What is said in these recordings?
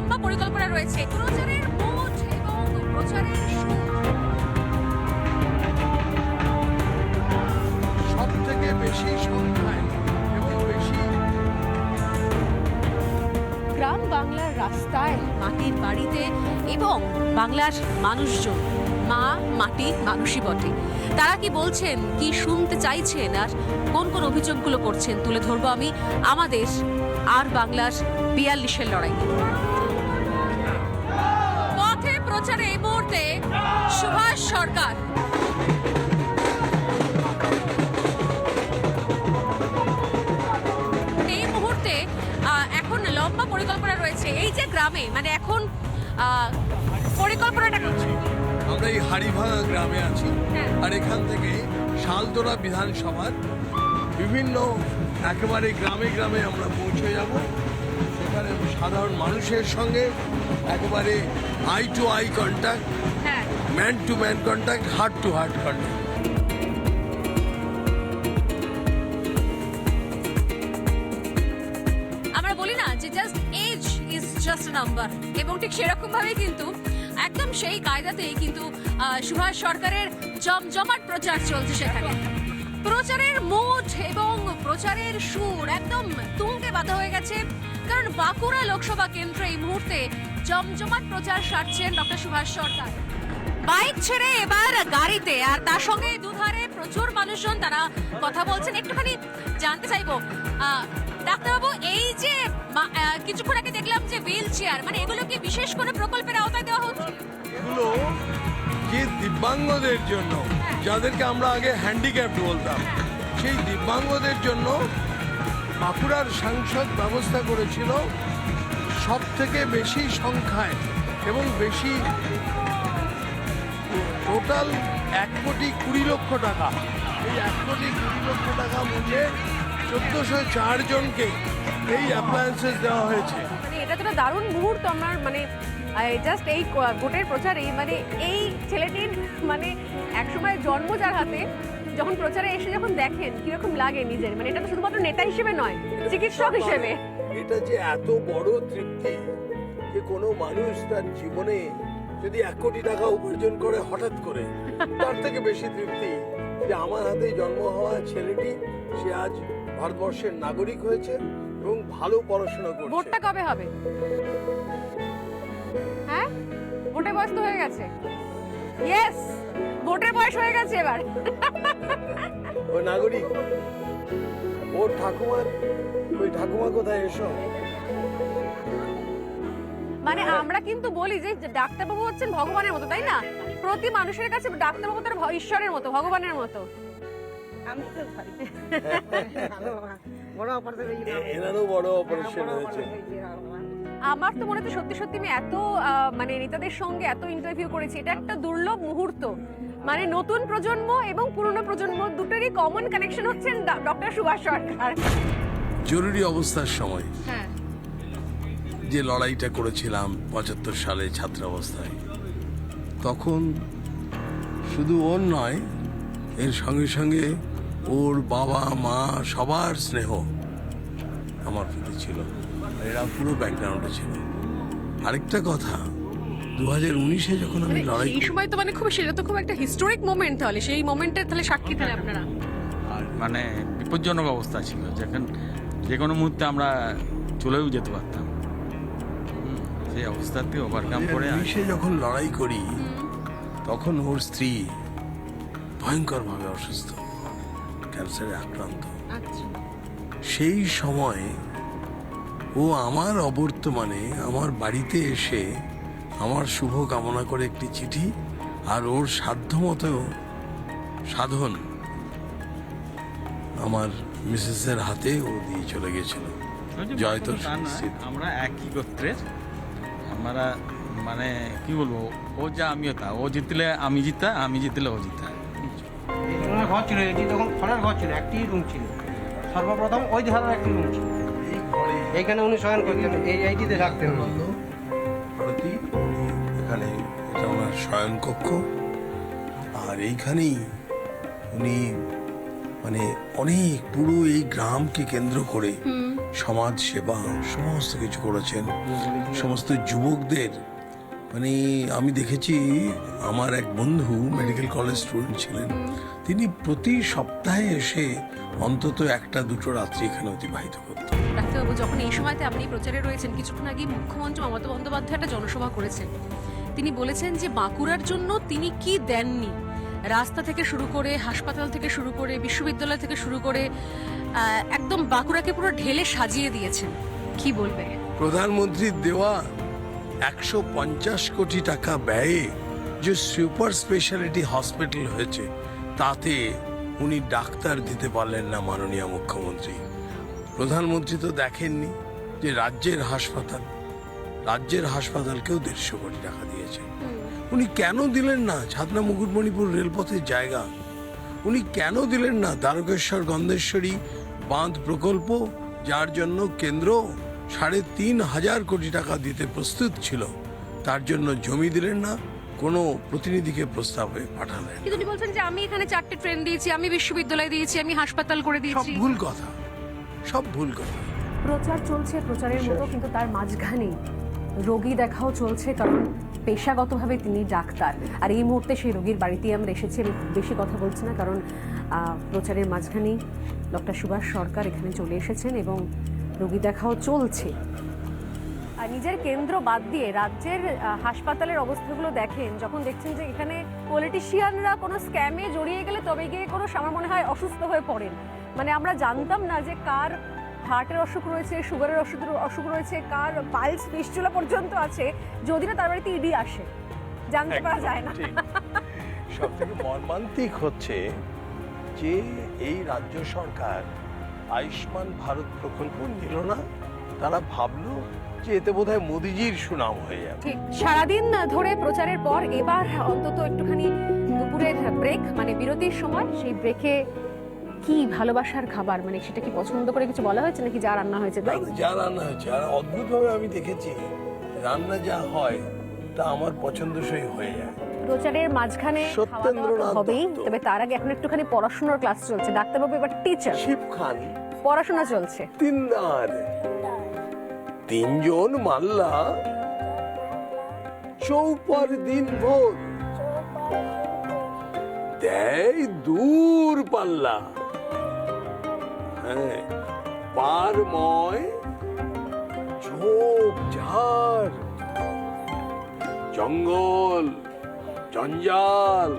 লম্বা পরিকল্পনা রয়েছে প্রচারের মোট এবং প্রচারের সব থেকে বেশি সংখ্যায় এবং বেশি গ্রাম বাংলার রাস্তায় মাটির বাড়িতে এবং বাংলার মানুষজন মা মাটি মানুষই বটে। তারা কি বলছেন, কি শুনতে চাইছেন আর কোন কোন অভিযোগগুলো করছেন তুলে ধরবো আমি আমাদের আর বাংলার 42-এর লড়াই। পথে প্রচারে এই মুহূর্তে সুভাষ সরকার। এই মুহূর্তে এখন লম্বা পরিকল্পনা রয়েছে এই যে গ্রামে, মানে এখন পরিকল্পনাটা আমরা এই হাড়িভাঙা গ্রামে আছি। হ্যাঁ। আর এখান থেকে শালতোরা বিধানসভার বিভিন্ন একেবারে গ্রামে গ্রামে আমরা পৌঁছে যাব। সেখানে সাধারণ মানুষের সঙ্গে একেবারে আই টু আই কন্ট্যাক্ট, হ্যাঁ man to man contact, heart to heart contact. আমরা বলি না যে just age is just a number, এবং ঠিক সেরকম ভাবেই কিন্তু একদম সেই কায়দাতেই কিন্তু সুভাষ সরকারের জমজমাট প্রচার চলছে। সেখানে প্রচারের মুড এবং প্রচারের সুর একদম তুঙ্গে বাঁধা হয়ে গেছে, কারণ বাঁকুড়া লোকসভা কেন্দ্রে এই মুহূর্তে জমজমাট প্রচার সারছেন ডক্টর সুভাষ সরকার। বাইক ছেড়ে এবার গাড়িতে, আর তার সঙ্গে দুধারে প্রচুর মানুষজন তারা কথা বলছেন। একটুখানি জানতে চাইবো ডাক্তারবাবু, এই যে কিছুক্ষণ আগে দেখলাম যে হুইল চেয়ার, মানে এগুলো কি বিশেষ কোনো প্রকল্পের আওতায় দেওয়া হচ্ছে? এগুলো যে দিব্যাঙ্গদের জন্য, যাদেরকে আমরা আগে হ্যান্ডিক্যাপড বলতাম, সেই দিব্যাঙ্গদের জন্য বাঁকুড়ার সাংসদ ব্যবস্থা করেছিল সব থেকে বেশি সংখ্যায় এবং বেশি, টোটাল 1,20,00,000 টাকা। এই 1,20,00,000 টাকা মূল্যে 1,404 জনকে এই অ্যাপ্লায়েন্সেস দেওয়া হয়েছে। মানে এটা তো একটা দারুণ মুহূর্ত আমার, মানে জাস্ট এই ভোটের প্রচারে, মানে এই ছেলেটির মানে একসময় জন্ম যার হাতে, যখন প্রচারে এসে যখন দেখেন কিরকম লাগে নিজের, মানে এটা তো শুধুমাত্র নেতা হিসেবে নয়, চিকিৎসক হিসেবে। এটা যে এত বড় তৃপ্তি যে কোনো মানুষ তার জীবনে যদি 1 কোটি টাকা উপার্জন করে হঠাৎ করে, তার থেকে বেশি তৃপ্তি যে আমার হাতে জন্ম হওয়া ছেলেটি সে আজ ভারতবর্ষের নাগরিক হয়েছে এবং ভালো পড়াশোনা করছে। ভোটটা কবে হবে? হ্যাঁ, ভোটের বয়স তো হয়ে গেছে। ইয়েস, ভোটের বয়স হয়ে গেছে এবার। ও নাগরিক, ওর ঠাকুমার, ওই ঠাকুমা কোথায় এসো? মানে আমরা কিন্তু বলি যে ডাক্তারবাবু হচ্ছেন ভগবানের মতো, তাই না? প্রতি মানুষের কাছে ডাক্তারবাবু তার ঈশ্বরের মতো, ভগবানের মতো। এনারও বড় অপারেশন হয়েছে। আমার তো মনে হচ্ছে সত্যি সত্যি আমি এত মানে নেতাদের সঙ্গে এত ইন্টারভিউ করেছি, এটা একটা দুর্লভ মুহূর্ত। মানে নতুন প্রজন্ম এবং পুরনো প্রজন্ম দুটোরই কমন কানেকশন হচ্ছেন ডক্টর সুভাষ সরকার। জরুরি অবস্থার সময় হ্যাঁ, যে লড়াইটা করেছিলাম 75 সালে ছাত্রাবস্থায়, তখন শুধু ওর নয়, এর সঙ্গে সঙ্গে ওর বাবা মা সবার স্নেহ আমার প্রতি ছিল। এরা পুরো ব্যাকগ্রাউন্ডে ছিল। আরেকটা কথা, 2019-এ যখন আমি লড়াই, এই সময় তো মানে খুব, সেটা তো খুব একটা হিস্টোরিক মোমেন্ট, তাহলে সেই মোমেন্টের তাহলে সাক্ষী তাহলে আপনারা। মানে বিপজ্জনক অবস্থা ছিল, যেখানে যে কোনো মুহূর্তে আমরা চলেও যেতে পারতাম। সেই অবস্থাতে ওভারকাম করে 2019-এ যখন লড়াই করি, তখন ওর স্ত্রী ভয়ঙ্করভাবে অসুস্থ, ক্যান্সারে আক্রান্ত। সেই সময় ও আমার অবর্তমানে আমার বাড়িতে এসে আমার শুভ কামনা করে একটি চিঠি আর ওর সাধ্যমতো সাধন আমার মিসেসের হাতে ও দিয়ে চলে গেছিল। জয়তোর আমরা একই গোত্রের, আমরা মানে কি বলবো, ও যা আমিও তা, ও জিতলে আমি জিতা, আমি জিতলে ও জিতা। ঘর ছিল এটি, তখন খড়ের ঘর ছিল, একটি রুম ছিল। সর্বপ্রথম ওই ধারার একটি রুম ছিল, এইখানে উনি শয়ন করতেন, এইটিতে থাকতেন। এখানে এটা ওনার শয়ন কক্ষ, আর এইখানেই উনি মানে অনেক পুরো এই গ্রামকে কেন্দ্র করে সমাজ সেবা সমস্ত কিছু করেছেন। সমস্ত যুবকদের মানে আমি দেখেছি, আমার এক বন্ধু মেডিকেল কলেজ স্টুডেন্ট ছিলেন, তিনি প্রতি সপ্তাহে এসে অন্তত 1-2 রাত্রি এখানে অতিবাহিত করতেন। ডাক্তারবাবু, যখন এই সময়তে আপনি প্রচারে রয়েছেন, কিছুক্ষণ আগে মুখ্যমন্ত্রী মমতা বন্দ্যোপাধ্যায় একটা জনসভা করেছেন। তিনি বলেছেন যে বাঁকুড়ার জন্য তিনি কি দেননি, রাস্তা থেকে শুরু করে, হাসপাতাল থেকে শুরু করে, বিশ্ববিদ্যালয় থেকে শুরু করে একদম বাঁকুড়াকে পুরো ঢেলে সাজিয়ে দিয়েছেন। কি বলবে? প্রধানমন্ত্রীর দেওয়া 150 কোটি টাকা ব্যয়ে যে সুপার স্পেশালিটি হসপিটাল হয়েছে, তাতে উনি ডাক্তার দিতে পারলেন না মাননীয় মুখ্যমন্ত্রী। প্রধানমন্ত্রী তো দেখেননি যে রাজ্যের হাসপাতালকেও 150 কোটি টাকা দিয়েছে। উনি কেন দিলেন না ছাতনা মুকুটমণিপুর রেলপথের জায়গা? উনি কেন দিলেন না দ্বারকেশ্বর গন্ধেশ্বরী বাঁধ প্রকল্প, যার জন্য কেন্দ্র 3,500 কোটি টাকা দিতে প্রস্তুত ছিল? তার জন্য জমি দিলেন না, কোনো প্রতিনিধিকে প্রস্তাবে পাঠালেন। কিন্তু উনি বলছেন যে আমি এখানে 4টে ট্রেন দিয়েছি, আমি বিশ্ববিদ্যালয় দিয়েছি, আমি হাসপাতাল করে সব দিয়েছি। ভুল কথা, সব ভুল কথা। প্রচার চলছে প্রচারের মতো, কিন্তু তার মাঝখানে রোগী দেখাও চলছে, কারণ পেশাগতভাবে তিনি ডাক্তার। আর এই মুহূর্তে সেই রোগীর বাড়িতে আমরা এসেছি। আমি বেশি কথা বলছি না, কারণ প্রচারের মাঝখানেই ডক্টর সুভাষ সরকার এখানে চলে এসেছেন এবং রোগী দেখাও চলছে। আর নিজের কেন্দ্র বাদ দিয়ে রাজ্যের হাসপাতালের অবস্থাগুলো দেখেন, যখন দেখছেন যে এখানে পলিটিশিয়ানরা কোনো স্ক্যামে জড়িয়ে গেলে তবে গিয়ে কোনো আমার মনে হয় অসুস্থ হয়ে পড়েন। মানে আমরা জানতাম না যে কার হার্টের অসুখ রয়েছে, সুগারের অসুখ রয়েছে, কার পালস ফিস্টুলা পর্যন্ত আছে, যদি না তার বাড়িতে ইডি আসে, জানতে পারা যায় না। সব থেকে মর্মান্তিক হচ্ছে যে এই রাজ্য সরকার আয়ুষ্মান ভারত প্রকল্প নিল না। তারা ভাবলো যে এতে বোধহয় মোদিজির সুনাম হয়ে যাবে। ঠিক সারাদিন ধরে প্রচারের পর এবার অন্তত একটুখানি দুপুরের ব্রেক, মানে বিরতির সময়, সেই ব্রেকে কি ভালোবাসার খাবার, মানে সেটা কি পছন্দ করে কিছু বলা হয়েছে নাকি যা রান্না হয়েছে তাই? যা রান্না হয়েছে, আর অদ্ভুতভাবে আমি দেখেছি রান্না যা হয় তা আমার পছন্দসই হয়ে যায়। প্রচারের মাঝখানে সত্যেন্দ্রনাথ হবেই, দত্ত। তবে তার আগে এখন একটুখানি পড়াশোনার ক্লাস চলছে। ডাক্তারবাবু এবার টিচার, শিব খান পড়াশোনা চলছে। তিনদার 3 জন মাল্লা চৌপার দিন ভোর দেয় দূর পাল্লা। হ্যাঁ, পারময় ঝোপ ঝাড়, জঙ্গল জঞ্জাল,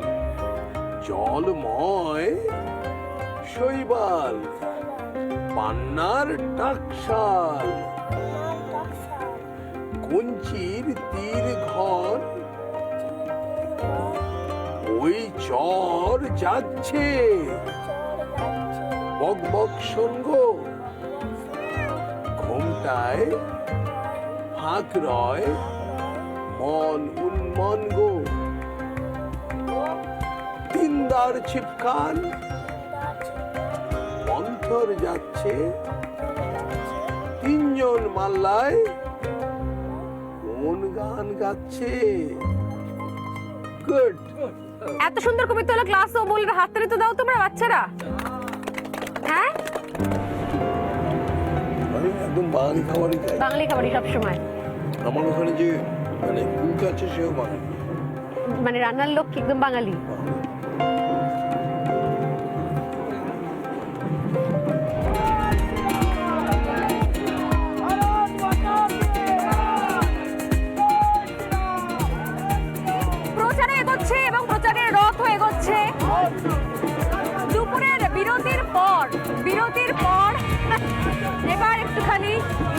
জলময় শৈবাল, পান্নার টাকশাল, কঞ্চির তীর ঘর, ওই চর যাচ্ছে বক বক সঙ্গ, ঘোমটায় ফাঁক রয় মন উন্মন গো। তিনদার ছিপখান মন্থর যাচ্ছে, 3 জন মাল্লায় কোন গান গাচ্ছে। গুড। এত সুন্দর কবিতা হলো, ক্লাসও বললে হাততালি তো দাও তোমরা বাচ্চারা। হ্যাঁ, আমি একদম বাঙালি খাবারই খাই। বাঙালি খাবারই সবসময়। আমার ওখানে যে মানে কুক আছে সেও বাঙালি, মানে রান্নার লোক কি একদম বাঙালি? প্রচারে এগোচ্ছে এবং প্রচারের রথ এগোচ্ছে। দুপুরের বিরতির পর এবার একটুখানি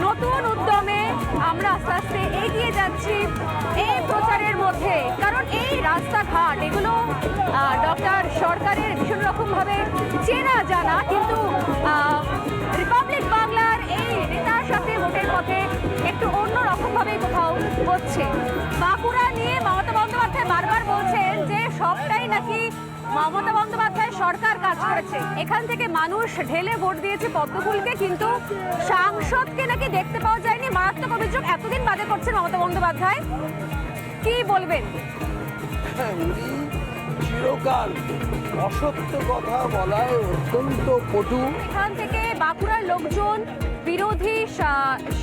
নতুন উদ্যমে আমরা আস্তে আস্তে এগিয়ে যাচ্ছি এই প্রচারের মধ্যে, কারণ এই রাস্তাঘাট এগুলো ডক্টর সরকারের ভীষণ রকম ভাবে চেনা জানা, কিন্তু রিপাবলিক বাংলার এই নেতার সাথে ভোটের পথে একটু অন্য রকম ভাবে কোথাও হচ্ছে। বাঁকুড়া নিয়ে মমতা বন্দ্যোপাধ্যায় বারবার বলছেন যে সবটাই নাকি মমতা বন্দ্যোপাধ্যায় সরকার কাজ করেছে, এখান থেকে মানুষ ঢেলে ভোট দিয়েছে পদ্মফুলকে, কিন্তু সাংসদকে নাকি দেখতে পাওয়া যায়নি। মারাত্মক অভিযোগ এতদিন বাদে করছেন মমতা বন্দ্যোপাধ্যায়। কি বলবেন? উনি চিরকাল অসত্য কথা বলায় অত্যন্ত পটু। এখান থেকে বাঁকুড়ার লোকজন বিরোধী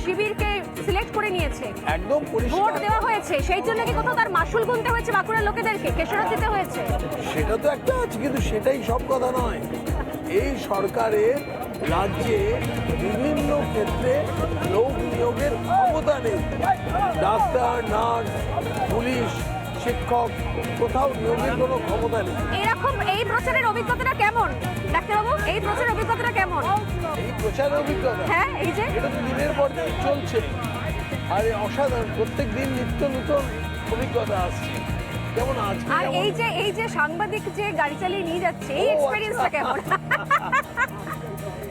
শিবিরকে সিলেক্ট করে নিয়েছে, একদম ভোট পরিষ্কার দেওয়া হয়েছে, সেই জন্য কি কোথাও তার মাসুল গুনতে হয়েছে বাঁকুড়ার লোকেদেরকে, খেসারত দিতে হয়েছে? সেটা তো একটা আছে, কিন্তু সেটাই সব কথা নয়। এই সরকারের রাজ্যে বিভিন্ন ক্ষেত্রে লোক নিয়োগের ক্ষমতা নেই। ডাক্তার, নার্স, পুলিশ, শিক্ষক, কোথাও নিয়োগের কোনো ক্ষমতা নেই। এরকম এই প্রচারের অভিজ্ঞতাটা কেমন ডাক্তারবাবু? এই প্রচারের অভিজ্ঞতাটা কেমন? এই প্রচারের অভিজ্ঞতা হ্যাঁ, এই যে এটা তো দিনের পর দিন চলছে, আর এই অসাধারণ প্রত্যেক দিন নিত্য নতুন অভিজ্ঞতা আসছে। যেমন আজকে আর যেমন- এই যে সাংবাদিক যে গাড়ি চালিয়ে নিয়ে যাচ্ছে, এই ও, এক্সপেরিয়েন্সটা আচ্ছা। কেমন?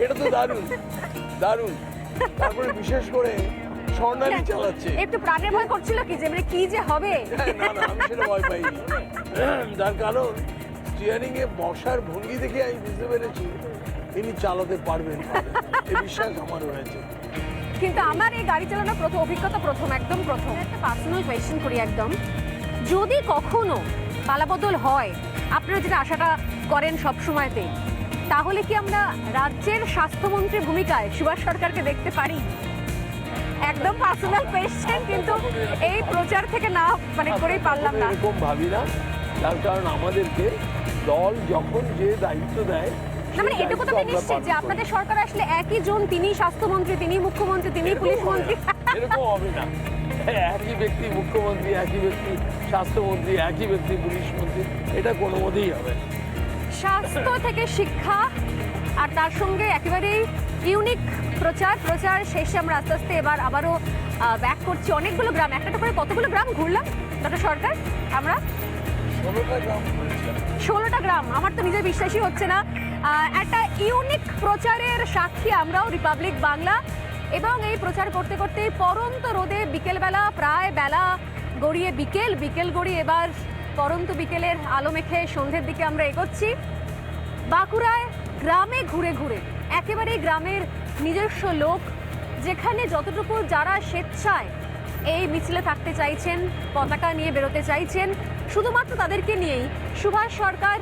এটা তো দারুণ দারুণ। তারপরে বিশেষ করে স্বর্ণালী চালাচ্ছে। একটু প্রাণের ভয় করছিল কি যে মানে কি যে হবে? হ্যাঁ, না না, আমি সেটা ভয় পাইনি। তার কারণ স্টিয়ারিং এ বসার ভঙ্গি দেখে আমি বুঝতে পেরেছি ইনি চালাতে পারবেন, এই বিশ্বাস আমার হয়েছে। কিন্তু আমার এই গাড়ি চালানোর অভিজ্ঞতা একদম প্রথম। একটা পার্সোনাল কোয়েশ্চেন করি একদম, যদি কখনো পালাবদল হয়, আপনারা যেটা আশাটা করেন সব সময়তে, তাহলে কি আমরা রাজ্যের স্বাস্থ্যমন্ত্রীর ভূমিকায় সুভাষ সরকারকে দেখতে পারি? একদম পার্সোনাল কোয়েশ্চেন, কিন্তু এই প্রচার থেকে না মানে করেই পারলাম না। এরকম ভাবি না, তার কারণ আমাদেরকে দল যখন যে দায়িত্ব দেয়, না মানে এটুকু তো আমি নিশ্চিত যে আপনাদের সরকার আসলে একই জন, তিনি স্বাস্থ্যমন্ত্রী, তিনি মুখ্যমন্ত্রী, তিনি পুলিশ মন্ত্রী। এরকম হবে না। একই ব্যক্তি মুখ্যমন্ত্রী, একই ব্যক্তি স্বাস্থ্যমন্ত্রী, একই ব্যক্তি পুলিশ মন্ত্রী, এটা কোনো মতেই হবে না। স্বাস্থ্য থেকে শিক্ষা, আর তার সঙ্গে একেবারেই ইউনিক প্রচার শেষে আমরা আস্তে আস্তে এবার আবারও ব্যাক করছি। অনেকগুলো গ্রাম, একটা করে কতগুলো গ্রাম ঘুরলাম ডক্টর সরকার আমরা? 16টা গ্রাম ঘুরেছিলাম। 16টা গ্রাম, আমার তো নিজের বিশ্বাসই হচ্ছে না। একটা ইউনিক প্রচারের সাক্ষী আমরাও রিপাবলিক বাংলা, এবং এই প্রচার করতে করতে পরন্ত রোদে বিকেলবেলা, প্রায় বেলা গড়িয়ে বিকেল গড়িয়ে এবার পরন্ত বিকেলের আলো মেখে সন্ধ্যের দিকে আমরা এগোচ্ছি। বাঁকুড়ায় গ্রামে ঘুরে ঘুরে একেবারে গ্রামের নিজস্ব লোক, যেখানে যতটুকু যারা স্বেচ্ছায় এই মিছিলে থাকতে চাইছেন, পতাকা নিয়ে বেরোতে চাইছেন, শুধুমাত্র তাদেরকে নিয়েই সুভাষ সরকার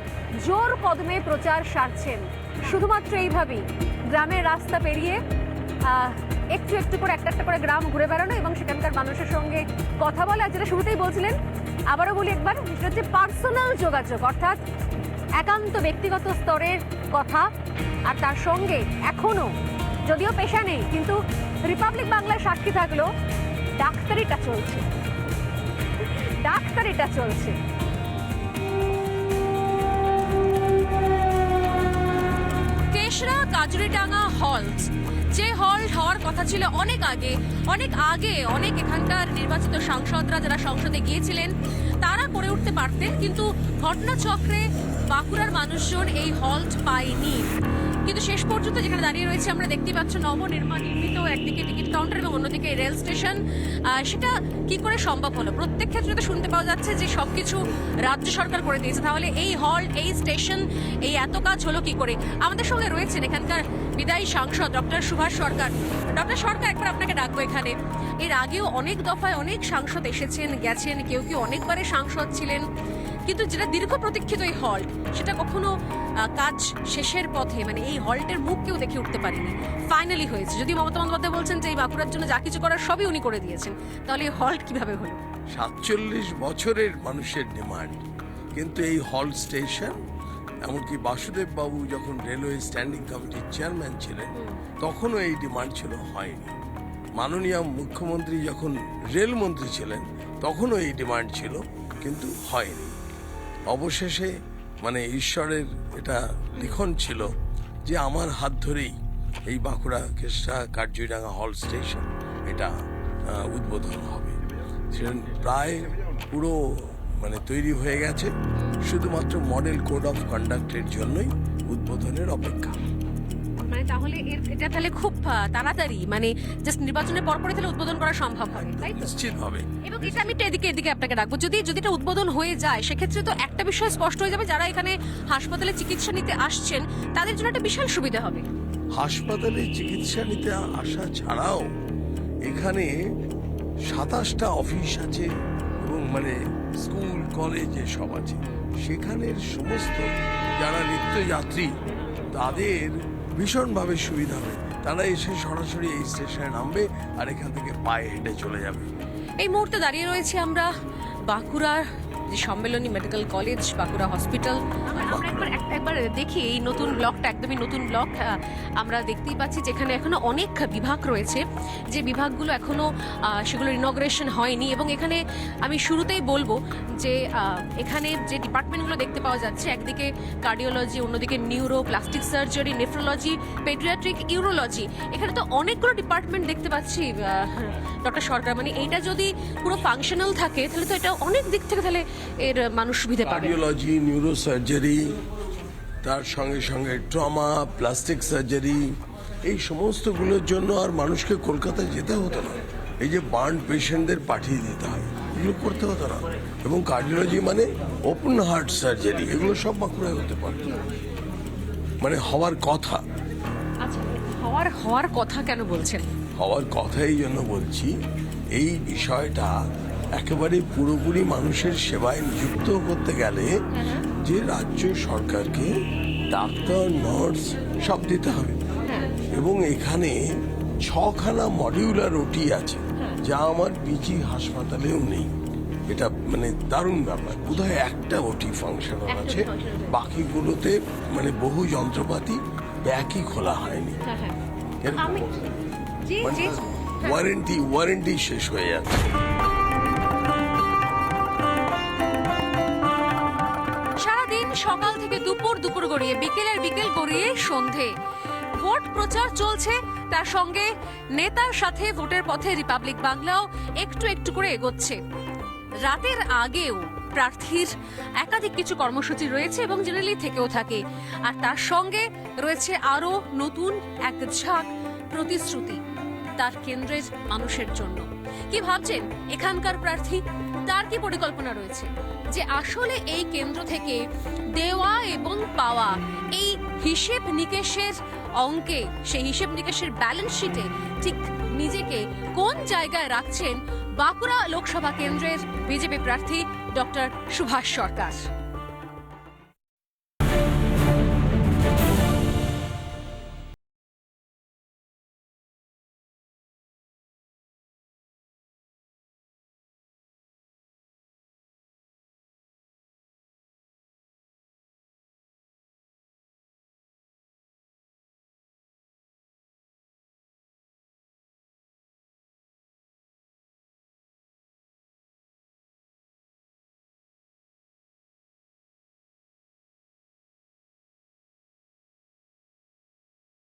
জোর কদমে প্রচার সারছেন। শুধুমাত্র এইভাবেই গ্রামের রাস্তা পেরিয়ে একটু একটু করে একটা করে গ্রাম ঘুরে বেড়ানো এবং সেখানকার মানুষের সঙ্গে কথা বলা, যেটা শুরুতেই বলছিলেন, আবারও বলি একবার, সেটা হচ্ছে পার্সোনাল যোগাযোগ, অর্থাৎ একান্ত ব্যক্তিগত স্তরের কথা। আর তার সঙ্গে এখনো যদিও পেশা নেই, কিন্তু রিপাবলিক বাংলার সাক্ষী থাকলো, ডাক্তারিটা চলছে। তেসরা কাজুরিডাঙ্গা হল্ট, যে হল্ট হওয়ার কথা ছিল অনেক আগে অনেক এখানকার নির্বাচিত সাংসদরা যারা সংসদে গিয়েছিলেন তারা করে উঠতে পারতেন, কিন্তু ঘটনাচক্রে বাঁকুড়ার মানুষজন এই হল্ট পায়নি। কিন্তু শেষ পর্যন্ত যেখানে দাঁড়িয়ে রয়েছে আমরা দেখতে পাচ্ছি নবনির্মিত একদিকে টিকিট কাউন্টার এবং অন্যদিকে রেল স্টেশন। সেটা কি করে সম্ভব হলো? প্রত্যেক ক্ষেত্রে তো শুনতে পাওয়া যাচ্ছে যে সবকিছু রাজ্য সরকার করে দিয়েছে, তাহলে এই হল্ট, এই স্টেশন, এই এত কাজ হলো কি করে? আমাদের সঙ্গে রয়েছেন এখানকার বিদায়ী সাংসদ ডক্টর সুভাষ সরকার। ডক্টর সরকার, একবার আপনাকে ডাকবো এখানে। এর আগেও অনেক দফায় অনেক সাংসদ এসেছেন গেছেন, কেউ অনেকবারে সাংসদ ছিলেন, কিন্তু যেটা দীর্ঘ প্রতীক্ষিত এই হল্ট, সেটা কখনো কাজ শেষের পথে, মানে এই হল্টের মুখ কেউ দেখে উঠতে পারেনি। ফাইনালি হয়েছে, যদি মমতা বন্দ্যোপাধ্যায় বলছেন যে এই বাঁকুড়ার জন্য যা কিছু করার সবই উনি করে দিয়েছেন, তাহলে এই হল্ট কিভাবে হলো? 47 বছরের মানুষের ডিমান্ড, কিন্তু এই হল্ট স্টেশন, এমনকি বাসুদেব বাবু যখন রেলওয়ে স্ট্যান্ডিং কমিটির চেয়ারম্যান ছিলেন তখনও এই ডিমান্ড ছিল, হয়নি। মাননীয় মুখ্যমন্ত্রী যখন রেলমন্ত্রী ছিলেন তখনও এই ডিমান্ড ছিল, কিন্তু হয়নি। অবশেষে মানে ঈশ্বরের এটা লিখন ছিল যে আমার হাত ধরেই এই বাঁকুড়া কেশরা কাজুরিডাঙ্গা হল স্টেশন এটা উদ্বোধন হবে। সেটা প্রায় পুরো মানে তৈরি হয়ে গেছে, শুধুমাত্র মডেল কোড অফ কন্ডাক্টের জন্যই উদ্বোধনের অপেক্ষা। মানে তাহলে এটা তাহলে খুব তাড়াতাড়ি, মানে জাস্ট নির্বাচনের পরপরই তাহলে উদ্বোধন করা সম্ভব হবে, তাই তো? নিশ্চিত হবে। এবং এটা আমি এদিকে আপনাকে রাখবো, যদি এটা উদ্বোধন হয়ে যায় সেক্ষেত্রে তো একটা বিষয় স্পষ্ট হয়ে যাবে, যারা এখানে হাসপাতালে চিকিৎসা নিতে আসছেন তাদের জন্য একটা বিশাল সুবিধা হবে। হাসপাতালে চিকিৎসা নিতে আসা ছাড়াও এখানে 27টা অফিস আছে এবং মানে স্কুল কলেজ সব আছে, সেখানের সমস্ত যারা নিত্যযাত্রী তাদের ভীষণভাবে সুবিধা হবে। তারা এসে সরাসরি এই স্টেশনে নামবে আর এখান থেকে পায়ে হেঁটে চলে যাবে। এই মুহূর্তে দাঁড়িয়ে রয়েছি আমরা বাঁকুড়ার যে Sammilani medical college, Bankura hospital. আমরা একবার দেখি এই নতুন ব্লকটা, একদমই নতুন ব্লক। আমরা দেখতেই পাচ্ছি যেখানে এখনো অনেক বিভাগ রয়েছে, যে বিভাগগুলো এখনো সেগুলোর ইনগ্রেশন হয়নি। এবং এখানে আমি শুরুতেই বলবো যে এখানে যে ডিপার্টমেন্টগুলো দেখতে পাওয়া যাচ্ছে, একদিকে কার্ডিওলজি, অন্যদিকে neuro, plastic surgery, nephrology, paediatric, urology, এখানে তো অনেকগুলো ডিপার্টমেন্ট দেখতে পাচ্ছি ডক্টর সরকার। মানে এইটা যদি পুরো ফাংশনাল থাকে তাহলে তো এটা অনেক দিক থেকে তাহলে এর মানুষ সুবিধা পাবে। কার্ডিওলজি, নিউরো সার্জারি, তার সঙ্গে সঙ্গে ট্রমা, প্লাস্টিক সার্জারি, এই সমস্তগুলোর জন্য আর মানুষকে কলকাতায় যেতে হতো না। এই যে বার্ন পেশেন্টদের পাঠিয়ে দিতে হয়, এগুলো করতে হতো না। এবং কার্ডিওলজি মানে ওপেন হার্ট সার্জারি, এগুলো সব বাঁকুড়ায় হতে পারত, মানে হওয়ার কথা। আচ্ছা, হওয়ার কথা কেন বলছেন? হওয়ার কথা এই জন্য বলছি, এই বিষয়টা একেবারে পুরোপুরি মানুষের সেবায় নিযুক্ত করতে গেলে যে রাজ্য সরকারকে ডাক্তার, নার্স সব দিতে হবে। এবং এখানে 6খানা মডিউলার ওটি আছে, যা আমার পিজি হাসপাতালেও নেই। এটা মানে দারুণ ব্যাপার। বোধহয় একটা ওটি ফাংশনাল আছে, বাকিগুলোতে মানে বহু যন্ত্রপাতি ব্যাকই খোলা হয়নি। এরকম মানে ওয়ারেন্টি শেষ হয়ে যাচ্ছে। সারাদিন সকাল থেকে দুপুর গড়িয়ে, বিকেল গড়িয়ে সন্ধে ভোট প্রচার চলছে। তার সঙ্গে নেতার সাথে ভোটের পথে রিপাবলিক বাংলাও একটু করে এগোচ্ছে। রাতের আগেও প্রার্থীর একাধিক কিছু কর্মসূচি রয়েছে এবং জেনারেলি থেকেও থাকে। আর তার সঙ্গে রয়েছে আরো নতুন এক ঝাঁক প্রতিশ্রুতি তার কেন্দ্রের মানুষের জন্য। কি ভাবছেন এখানকার প্রার্থী? তার কি পরিকল্পনা রয়েছে যে আসলে এই কেন্দ্র থেকে দেওয়া এবং পাওয়া, এই হিসেব নিকেশের অঙ্কে, সেই হিসেব নিকেশের ব্যালেন্স শিটে ঠিক নিজেকে কোন জায়গায় রাখছেন বাঁকুড়া লোকসভা কেন্দ্রের বিজেপি প্রার্থী ডক্টর সুভাষ সরকার?